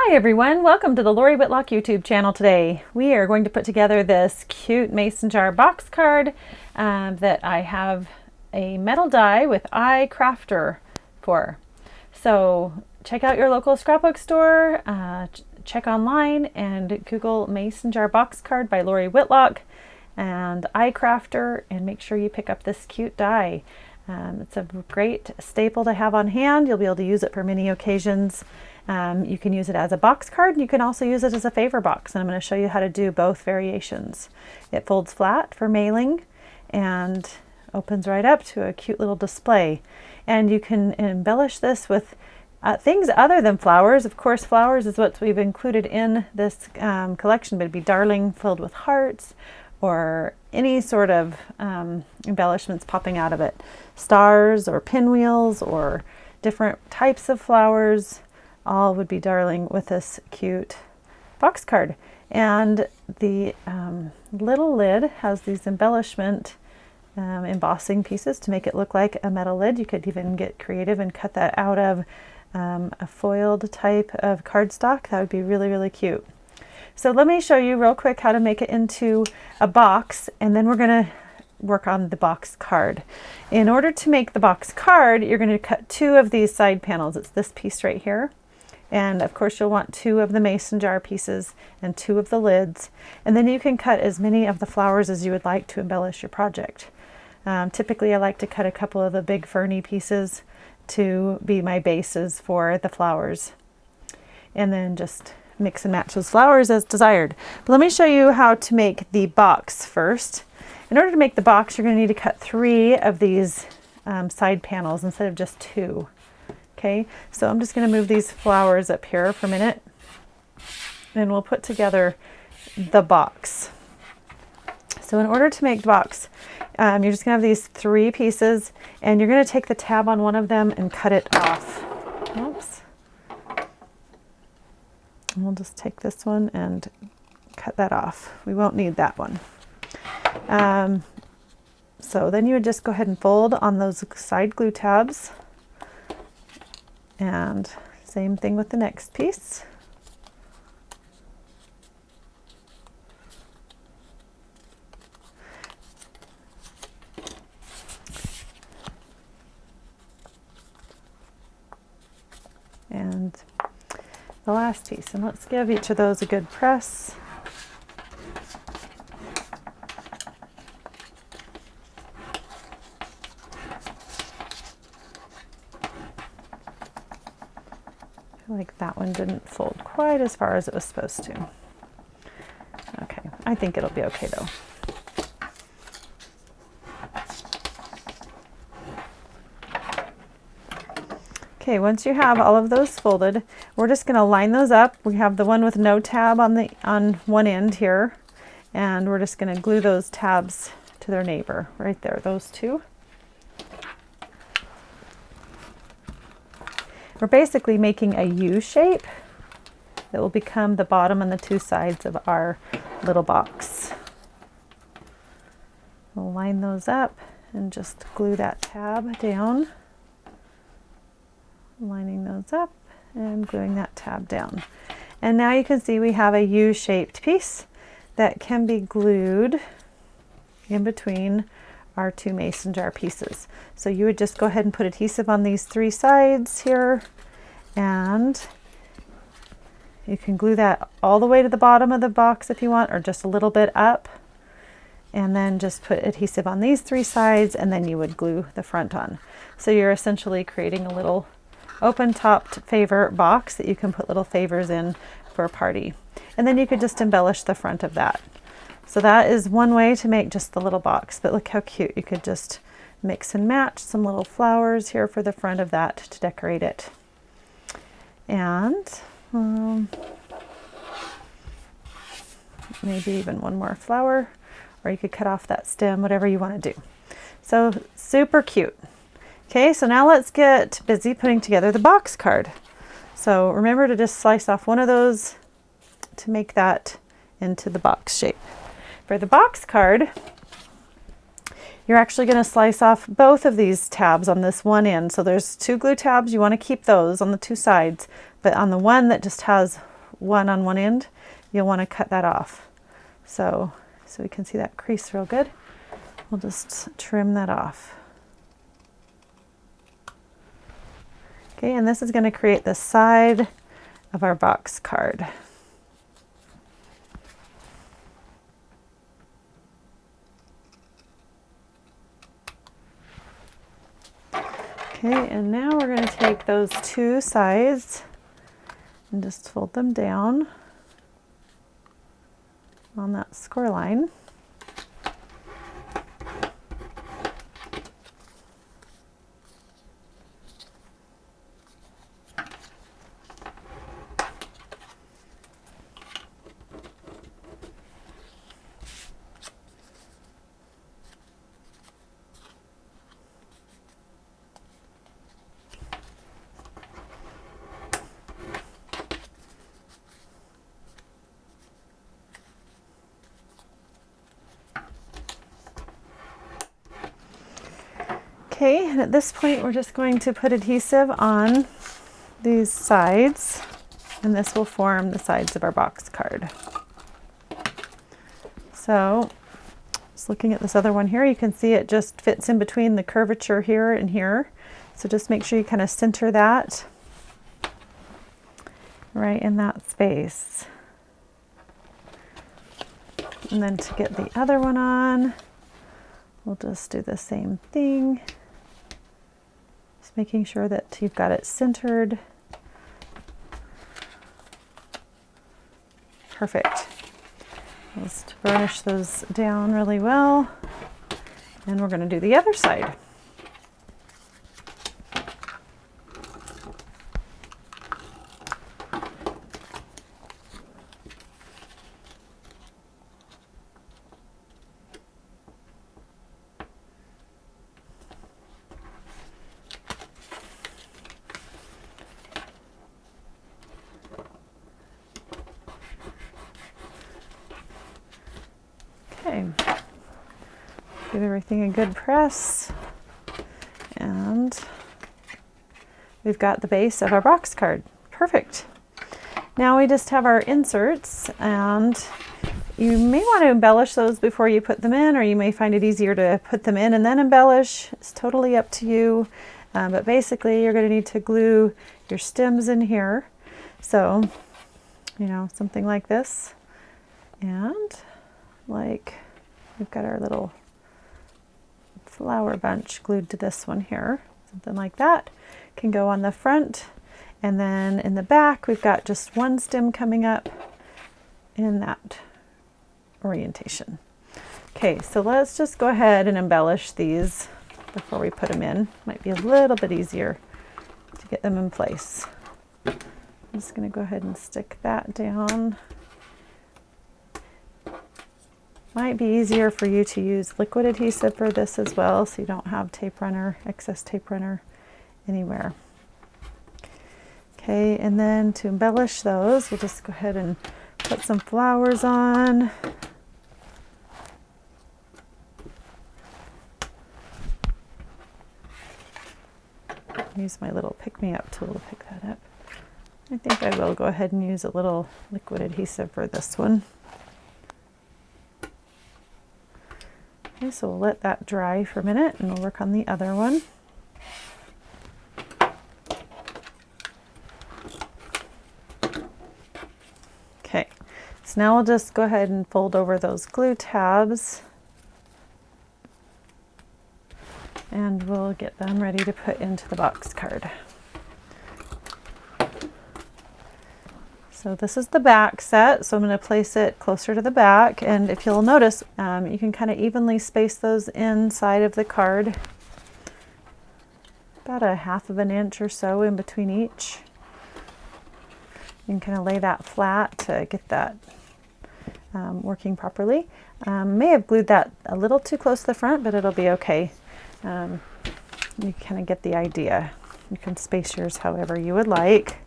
Hi everyone, welcome to the Lori Whitlock YouTube channel today. We are going to put together this cute mason jar box card that I have a metal die with iCrafter for. So check out your local scrapbook store, check online and Google mason jar box card by Lori Whitlock and iCrafter, and make sure you pick up this cute die. It's a great staple to have on hand. You'll be able to use it for many occasions. You can use it as a box card, and you can also use it as a favor box, and I'm going to show you how to do both variations. It folds flat for mailing and opens right up to a cute little display. And you can embellish this with things other than flowers. Of course, flowers is what we've included in this collection, but it'd be darling filled with hearts or any sort of embellishments popping out of it. Stars or pinwheels or different types of flowers, all would be darling with this cute box card. And the little lid has these embellishment embossing pieces to make it look like a metal lid. You could even get creative and cut that out of a foiled type of cardstock. That would be really, really cute. So let me show you real quick how to make it into a box, and then we're going to work on the box card. In order to make the box card, you're going to cut two of these side panels. It's this piece right here. And of course you'll want two of the mason jar pieces and two of the lids. And then you can cut as many of the flowers as you would like to embellish your project. Typically I like to cut a couple of the big ferny pieces to be my bases for the flowers. And then just mix and match those flowers as desired. But let me show you how to make the box first. In order to make the box, you're going to need to cut three of these side panels instead of just two. Okay, so I'm just going to move these flowers up here for a minute, and we'll put together the box. So in order to make the box, you're just going to have these three pieces, and you're going to take the tab on one of them and cut it off. Oops. And we'll just take this one and cut that off. We won't need that one. So then you would just go ahead and fold on those side glue tabs. And same thing with the next piece. And the last piece. And let's give each of those a good press. Like that one didn't fold quite as far as it was supposed to. Okay, I think it'll be okay though. Okay, once you have all of those folded, we're just going to line those up. We have the one with no tab on one end here, and we're just going to glue those tabs to their neighbor right there, those two. We're basically making a U shape that will become the bottom and the two sides of our little box. We'll line those up and just glue that tab down. Lining those up and gluing that tab down. And now you can see we have a U-shaped piece that can be glued in between our two mason jar pieces. So you would just go ahead and put adhesive on these three sides here, and you can glue that all the way to the bottom of the box if you want, or just a little bit up, and then just put adhesive on these three sides, and then you would glue the front on. So you're essentially creating a little open topped favor box that you can put little favors in for a party. And then you could just embellish the front of that. So that is one way to make just the little box, but look how cute. You could just mix and match some little flowers here for the front of that to decorate it. And maybe even one more flower, or you could cut off that stem, whatever you want to do. So super cute. Okay, so now let's get busy putting together the box card. So remember to just slice off one of those to make that into the box shape. For the box card, you're actually going to slice off both of these tabs on this one end. So there's two glue tabs. You want to keep those on the two sides, but on the one that just has one on one end, you'll want to cut that off. So we can see that crease real good. We'll just trim that off. Okay, and this is going to create the side of our box card. Okay, and now we're going to take those two sides and just fold them down on that score line. Okay, and at this point we're just going to put adhesive on these sides, and this will form the sides of our box card. So, just looking at this other one here, you can see it just fits in between the curvature here and here. So just make sure you kind of center that right in that space. And then to get the other one on, we'll just do the same thing. Making sure that you've got it centered. Perfect. Just burnish those down really well. And we're going to do the other side. Okay, give everything a good press, and we've got the base of our box card. Perfect. Now we just have our inserts, and you may want to embellish those before you put them in, or you may find it easier to put them in and then embellish. It's totally up to you, but basically you're going to need to glue your stems in here. So, something like this, and like we've got our little flower bunch glued to this one here. Something like that can go on the front, and then in the back we've got just one stem coming up in that orientation. Okay, so let's just go ahead and embellish these before we put them in. Might be a little bit easier to get them in place. I'm just going to go ahead and stick that down. Might be easier for you to use liquid adhesive for this as well, so you don't have excess tape runner anywhere. Okay, and then to embellish those, we'll just go ahead and put some flowers on. Use my little pick-me-up tool to pick that up. I think I will go ahead and use a little liquid adhesive for this one. Okay, so we'll let that dry for a minute and we'll work on the other one. Okay, so now we'll just go ahead and fold over those glue tabs, and we'll get them ready to put into the box card. So this is the back set, so I'm going to place it closer to the back, and if you'll notice, you can kind of evenly space those inside of the card, about a 1/2 inch or so in between each. You can kind of lay that flat to get that working properly. May have glued that a little too close to the front, but it'll be okay. You kind of get the idea. You can space yours however you would like.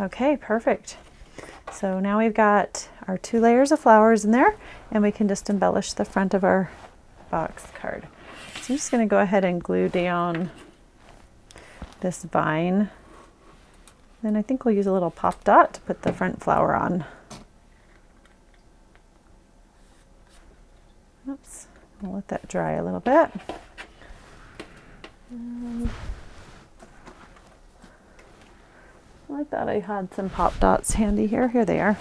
Okay, perfect. So now we've got our 2 layers of flowers in there, and we can just embellish the front of our box card. So I'm just going to go ahead and glue down this vine. Then I think we'll use a little pop dot to put the front flower on. Oops, I'll let that dry a little bit. I thought I had some pop dots handy here. Here they are.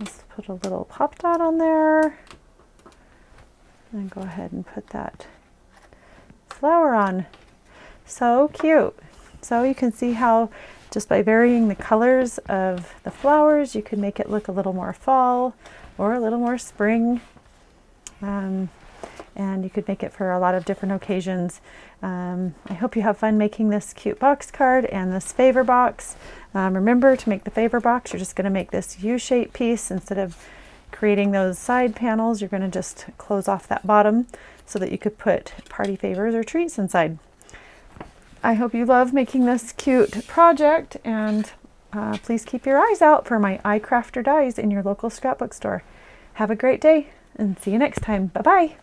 Let's put a little pop dot on there. And go ahead and put that flower on. So cute. So you can see how just by varying the colors of the flowers, you can make it look a little more fall or a little more spring. And you could make it for a lot of different occasions. I hope you have fun making this cute box card and this favor box. Remember, to make the favor box, you're just going to make this U-shaped piece. Instead of creating those side panels, you're going to just close off that bottom so that you could put party favors or treats inside. I hope you love making this cute project, and please keep your eyes out for my iCrafter dies in your local scrapbook store. Have a great day and see you next time. Bye-bye.